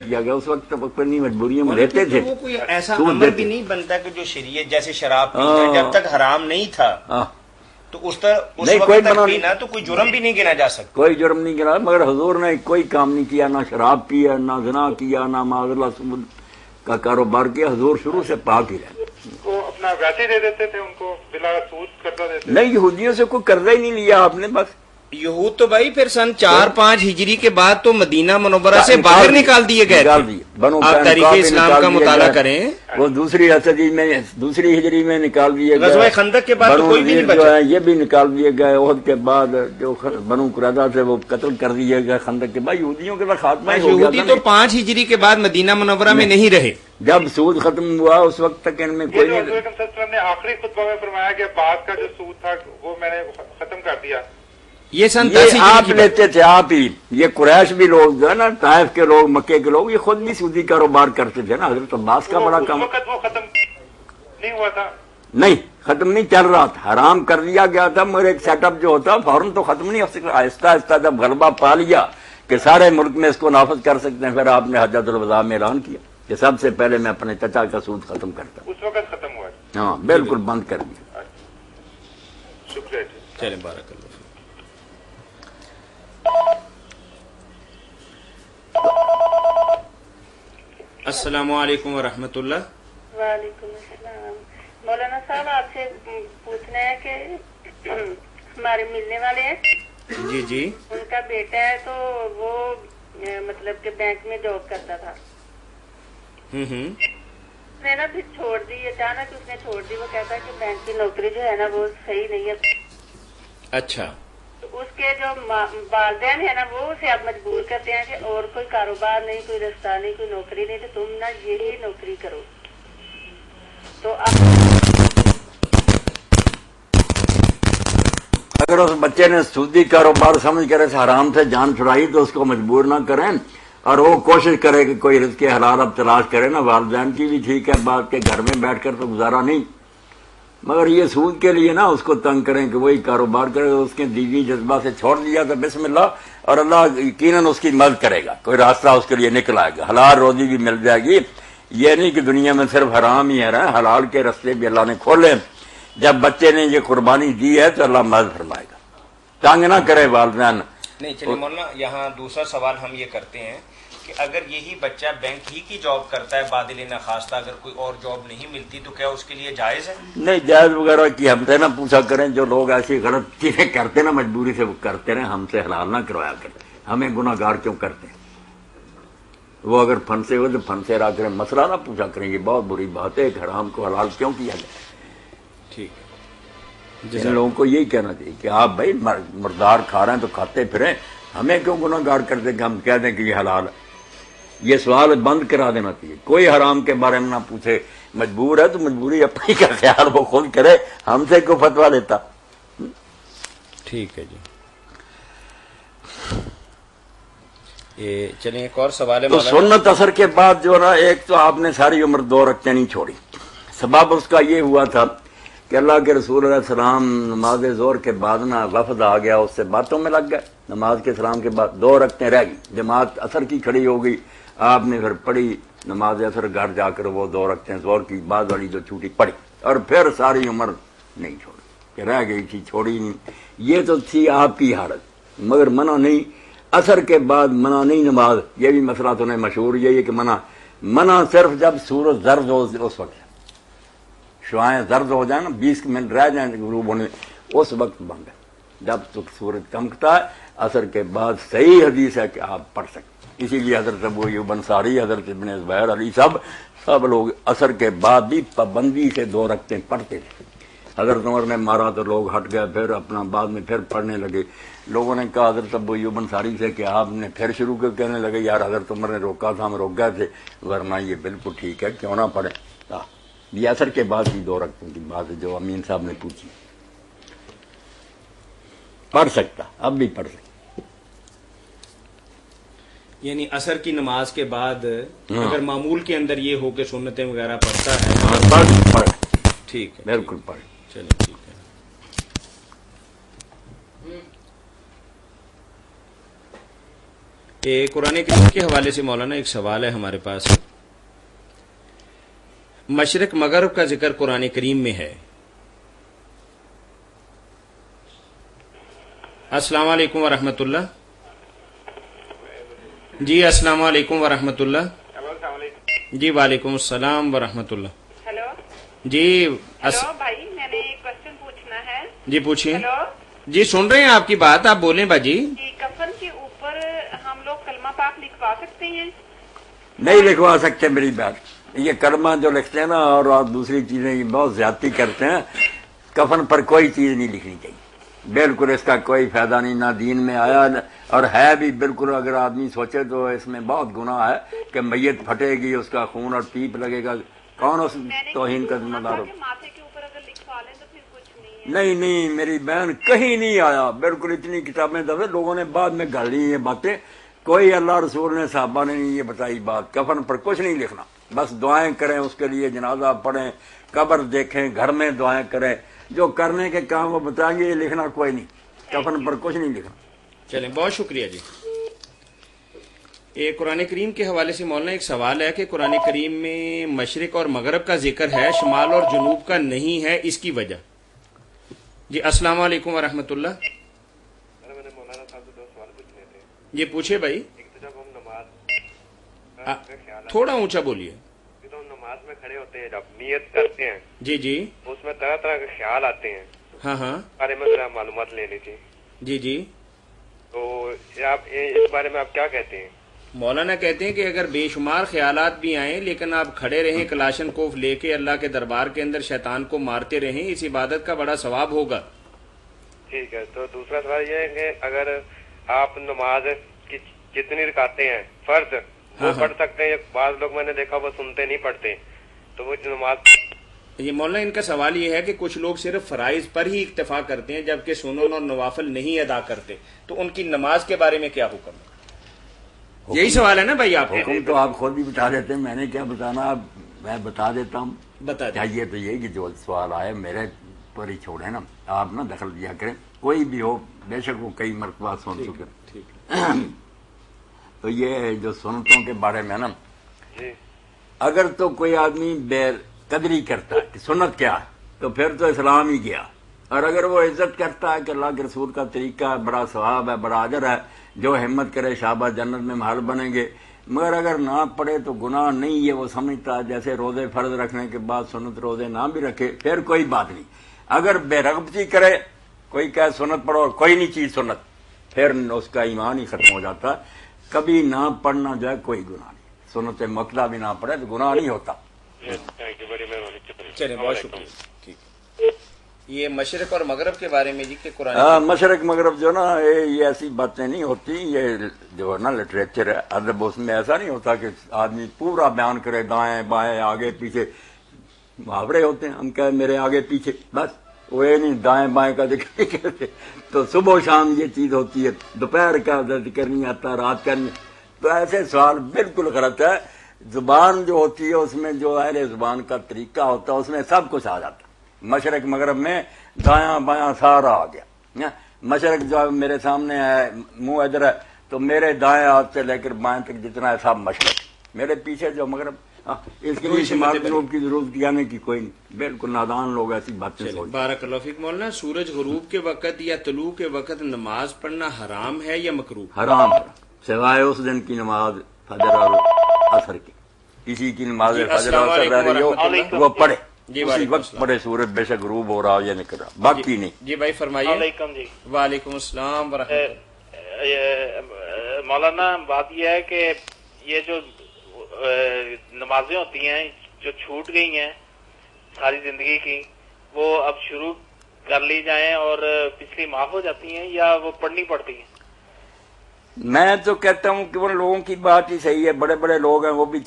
किया गया उस वक्त तब अपनी मजबूरियों में रहते थे। वो कोई ऐसा अमर भी नहीं बनता कि जो शरीयत जैसे शराब पीना जब तक हराम नहीं था तो उस वक्त तक पीना तो कोई जुर्म भी नहीं गिना जा सकता। कोई जुर्म नहीं गिना, मगर हुजूर ने कोई काम नहीं किया, ना शराब पिया, ना ज़िना किया, ना माज़ल्ला सुमद का कारोबार किया। हुजूर शुरू से पाक ही रहे। वो अपना वैसे दे देते थे उनको बिला सूद कर्जा देते। नहीं, यहूदियों से कोई कर्जा ही नहीं लिया आपने। बस यहूद तो भाई फिर सन 4-5 हिजरी के बाद तो मदीना मुनव्वरा से बाहर निकाल दिए गए थे। आप तारीख इस्लाम का मुताला करें, वो दूसरी हिजरी में निकाल दिए गए। ग़ज़वा खंदक के बाद तो कोई भी नहीं बचा। ये भी निकाल दिए गए। ओहद के बाद जो बनु कुरैज़ा से वो कत्ल कर दिए गए खंदक के बाद। यहूदियों के बाद खात्मा हो गया। यहूदी तो 5 हिजरी के बाद मदीना मुनव्वरा में नहीं रहे। जब सूद खत्म हुआ उस वक्त तक इनमें कोई नहीं। ने आखिरी खुतबा में फरमाया कि बाद का जो सूद था वो मैंने खत्म कर दिया। ये सन आप लेते थे, आप ही। ये कुरैश भी लोग जो है ना, ताइफ के लोग, मक्के के लोग, ये खुद भी सूदी कारोबार करते थे ना। हजरत अब्बास का बड़ा काम। वो खत्म नहीं हुआ था। नहीं, खत्म नहीं चल रहा था, हराम कर दिया गया था। मगर एक सेटअप जो होता फौरन तो खत्म नहीं हो सकता। आहिस्ता आहिस्ता जब गलबा पा लिया कि सारे मुल्क में इसको नाफज कर सकते हैं, फिर आपने हज्जतुल वदा में ऐलान किया कि सबसे पहले मैं अपने चचा का सूद खत्म करता। उस वक्त खत्म हुआ। हाँ, बिल्कुल बंद कर दिया। शुक्रिया। चले बारकल्लाह। अस्सलामु अलैकुम व रहमतुल्लाह। वालेकुम अस्सलाम। मौलाना साहब आपसे पूछना है कि हमारे मिलने वाले हैं जी जी, उनका बेटा है तो वो मतलब कि बैंक में जॉब करता था। उसने ना फिर छोड़ दी, अचानक उसने छोड़ दी। वो कहता है कि बैंक की नौकरी जो है ना वो सही नहीं है। अच्छा, तो उसके जो वालिदैन है ना वो उसे अब मजबूर करते हैं कि और कोई कारोबार नहीं, कोई रास्ता नहीं, कोई नौकरी नहीं, तो तुम ना यही नौकरी करो। तो अगर उस बच्चे ने सूदी कारोबार समझ कर इस हराम से जान छुड़ाई तो उसको मजबूर ना करें और वो कोशिश करे कि कोई रिज़्क़ हलाल अब तलाश करे ना। वालिदैन की भी ठीक है बात के घर में बैठकर तो गुजारा नहीं, मगर ये सूद के लिए ना उसको तंग करें कि वही कारोबार करे। उसके दीदी जज्बा से छोड़ दिया तो बिस्मिल्लाह, और अल्लाह यकीनन उसकी मदद करेगा, कोई रास्ता उसके लिए निकल आएगा, हलाल रोजी भी मिल जाएगी। ये नहीं कि दुनिया में सिर्फ हराम ही है ना, हलाल के रास्ते भी अल्लाह ने खोले। जब बच्चे ने ये कुर्बानी दी है तो अल्लाह मदद फरमाएगा। तंग ना करे वालिदैन। नहीं चलिए मौलाना, यहाँ दूसरा सवाल हम ये करते हैं कि अगर यही बच्चा बैंक ही की जॉब करता है बादिल नखास्ता, अगर कोई और जॉब नहीं मिलती तो क्या उसके लिए जायज है? नहीं, जायज वगैरह की हमसे ना पूछा करें। जो लोग ऐसी गलत चीजें करते ना मजबूरी से वो करते रहे, हमसे हलाल ना करवाया करते। हमें गुनाहगार क्यों करते हैं? वो अगर फंसे हो तो फंसे रहा करें, मसला ना पूछा करें। ये बहुत बुरी बात है, हराम को हलाल क्यों किया जाए। ठीक है, जिन लोगों को यही कहना चाहिए कि आप भाई मुर्दार खा रहे हैं तो खाते फिरें, हमें क्यों गुनाहगार करते कि हम कह दें कि ये हलाल है। ये सवाल बंद करा देना चाहिए। कोई हराम के बारे में ना पूछे। मजबूर है तो मजबूरी अपनी का ख्याल वो खुद करे, हमसे क्यों फतवा लेता। ठीक है जी। ये चलिए एक और सवाल है। तो सुन्नत असर के बाद जो ना, एक तो आपने सारी उम्र 2 रकअतें नहीं छोड़ी। सबब उसका ये हुआ था कि अल्लाह के रसूल अलैहि सलाम नमाज ज़ोहर के बाद ना वफद आ गया, उससे बातों में लग गए। नमाज के सलाम के बाद 2 रकअतें रह गई, जमात असर की खड़ी हो गई। आपने फिर पढ़ी नमाज असर, घर जाकर वो 2 रकअतें ज़ोहर की बाद वाली जो छूटी पढ़ी, और फिर सारी उम्र नहीं छोड़ी कि रह गई थी, छोड़ी नहीं। ये तो थी आपकी हालत, मगर मना नहीं। असर के बाद मना नहीं नमाज। ये भी मसला तो नहीं मशहूर यही है कि मना सिर्फ जब सूरज जर्द हो, उस वक्त शुआएं जर्द हो जाए ना, 20 मिनट रह जाए गुरूब होने, उस वक्त बंद है। जब तक सूरज चमकता है असर के बाद सही हदीस है कि आप पढ़ सकते। इसीलिए हजरत अबू अय्यूब अंसारी, हजरत इब्न ज़ुबैर अली सब लोग असर के बाद भी पाबंदी से 2 रकअतें पढ़ते थे। हजरत उमर ने मारा तो लोग हट गए, फिर अपना बाद में फिर पढ़ने लगे। लोगों ने कहा हजरत अबू अय्यूब अंसारी से कि आपने फिर शुरू कर, कहने लगे यार हजरत उमर ने रोका था, हम रोक गए थे, वरना ये बिल्कुल ठीक है, क्यों ना पढ़े। ये असर के बाद भी 2 रकअतों की बात है जो अमीन साहब ने पूछी। पढ़ सकता, अब भी पढ़ सकता। यानी असर की नमाज के बाद अगर मामूल के अंदर ये हो के सुन्नतें वगैरह पढ़ता है, पढ़। ठीक है, बिल्कुल पढ़। चलिए ठीक है। कुरान करीम के हवाले से मौलाना एक सवाल है हमारे पास। मशरिक मगरब का जिक्र कुरान करीम में है। अस्सलाम वालेकुम वरहमतुल्लाह। जी अस्सलाम वालेकुम वरहमतुल्लाह। जी वालेकुम अस्सलाम वरहमतुल्लाह। हेलो जी हेलो भाई, मैंने एक क्वेश्चन पूछना है। जी पूछिए। हेलो जी सुन रहे हैं आपकी बात, आप बोलें बाजी। जी, कफन के ऊपर हम लोग कलमा पाक लिखवा सकते हैं? नहीं लिखवा सकते मेरी बात। ये कलमा जो लिखते हैं ना और दूसरी चीजें ये बहुत ज्यादती करते हैं। कफन पर कोई चीज नहीं लिखनी चाहिए, बिल्कुल इसका कोई फायदा नहीं, ना दीन में आया और है भी बिल्कुल। अगर आदमी सोचे तो इसमें बहुत गुनाह है कि मैयत फटेगी, उसका खून और पीप लगेगा, कौन उस तौहीन का जिम्मेदार हो? माथे के ऊपर अगर लिखवा लें तो फिर कुछ नहीं है। नहीं नहीं मेरी बहन, कहीं नहीं आया बिल्कुल। इतनी किताबें दफे लोगों ने बाद में गढ़ ली ये बातें, कोई अल्लाह रसूल ने साहबा ने नहीं ये बताई बात। कफन पर कुछ नहीं लिखना, बस दुआएं करें उसके लिए, जनाजा पढ़ें, कब्र देखें, घर में दुआएं करें, जो करने के काम वो बताएंगे। ये लिखना कोई नहीं, कफन पर कुछ नहीं लिखना। चलें, बहुत शुक्रिया जी। ये कुरान करीम के हवाले से मौलाना एक सवाल है कि कुरान करीम में मशरिक और मगरब का जिक्र है, शुमाल और जुनूब का नहीं है, इसकी वजह। जी अस्सलाम वालेकुम वरहमतुल्लाह। मैंने मौलाना साहब से 2 सवाल पूछने थे। ये पूछे भाई। एक तो जब हम नमाज थोड़ा ऊंचा बोलिए। तो हम नमाज में खड़े होते हैं, जब नियत करते हैं जी जी। उसमें तरह तरह के ख्याल आते हैं। हाँ हाँ। बारे में जरा मालूमात लेनी थी। जी जी। तो आप इस बारे में आप क्या कहते हैं? मौलाना कहते हैं कि अगर बेशुमार ख्यालात भी आए लेकिन आप खड़े रहें कलाशन कोफ लेके अल्लाह के दरबार के अंदर शैतान को मारते रहें, इस इबादत का बड़ा सवाब होगा। ठीक है। तो दूसरा सवाल ये है कि अगर आप नमाज की जितनी रकातें हैं फर्ज वो पढ़ सकते हैं, बाद लोग मैंने देखा वो सुनते नहीं पढ़ते, तो वो नमाज। ये मौलाना इनका सवाल ये है कि कुछ लोग सिर्फ फराइज पर ही इक्तफा करते हैं जबकि सुनन और नवाफिल नहीं अदा करते, तो उनकी नमाज के बारे में क्या हुक्म है? यही सवाल है ना भाई आप? हुक्म तो आप खुद ही बता देते हैं, मैंने क्या बताना, मैं बता देता हूँ। बता चाहिए तो ये कि जो सवाल आए मेरे पर ही छोड़े ना, आप ना दखल दिया करें, कोई भी हो, बेशक वो कई मरतबा सुन चुके। तो ये जो सुन्नतों के बारे में ना, अगर तो कोई आदमी बेकदरी करता है कि सुन्नत क्या है, तो फिर तो इस्लाम ही गया। और अगर वो इज्जत करता है कि अल्लाह के रसूल का तरीका है, बड़ा सवाब है, बड़ा अजर है, जो हिम्मत करे शाबाश जन्नत में महल बनेंगे। मगर अगर ना पढ़े तो गुनाह नहीं है, वो समझता है जैसे रोजे फर्ज रखने के बाद सुन्नत रोजे ना भी रखे, फिर कोई बात नहीं। अगर बेरगबती करे, कोई कहे सुन्नत पढ़ो और कोई नहीं चीज सुन्नत, फिर उसका ईमान ही खत्म हो जाता है। कभी ना पढ़ना जो है कोई गुनाह नहीं, सुन्नत मक्ता भी ना पढ़े तो गुनाह नहीं होता। चलिए, बहुत शुक्रिया। ठीक। ये मशरक और मगरब के बारे में जी के कुरान। मशरक मगरब जो ना ये ऐसी बातें नहीं होती, ये जो है ना लिटरेचर है, अदब, उसमें ऐसा नहीं होता कि आदमी पूरा बयान करे, दाएं बाएं आगे पीछे। मुहावरे होते हैं, हम कहे मेरे आगे पीछे, बस वो ये नहीं दाएं बाएं का जिक्र नहीं करते। तो सुबह शाम ये चीज होती है, दोपहर का जिक्र नहीं आता, रात का नहीं। तो ऐसे सवाल बिल्कुल गलत है। जुबान जो होती है उसमें जो अहले जुबान का तरीका होता है उसमें सब कुछ आ जाता है। मशरक मगरब में दायां बायां सारा आ गया। मशरक जो मेरे सामने है, मुंह इधर है, तो मेरे दाएं हाथ से लेकर बाएं तक जितना है सब मशरक, मेरे पीछे जो मगरब। इसके लिए दिमाग की जरूरत दिखाने की कोई नहीं, बिल्कुल नादान लोग ऐसी बातें सोचते। बारकल्लाहु फीक। मौलाना, सूरज गुरूब के वक्त या तलू के वक्त नमाज पढ़ना हराम है या मकरूह? हराम, सिवाय उस दिन की नमाज फजर और असर की। किसी की नमाज फजर और असर रह रही हो वो पढ़े, उसी वक्त पढ़े, सूरज बेशक गुरूब हो रहा हो या निकल रहा, बाकी नहीं। जी भाई फरमाइए। वालेकुम अस्सलाम मौलाना, बात यह है कि ये जो नमाजें होती हैं जो छूट गई हैं सारी जिंदगी की, वो अब शुरू कर ली जाएं और पिछली माफ हो जाती हैं या वो पढ़नी पड़ती हैं? मैं तो कहता हूँ कि उन लोगों की बात ही सही है, बड़े बड़े लोग हैं वो भी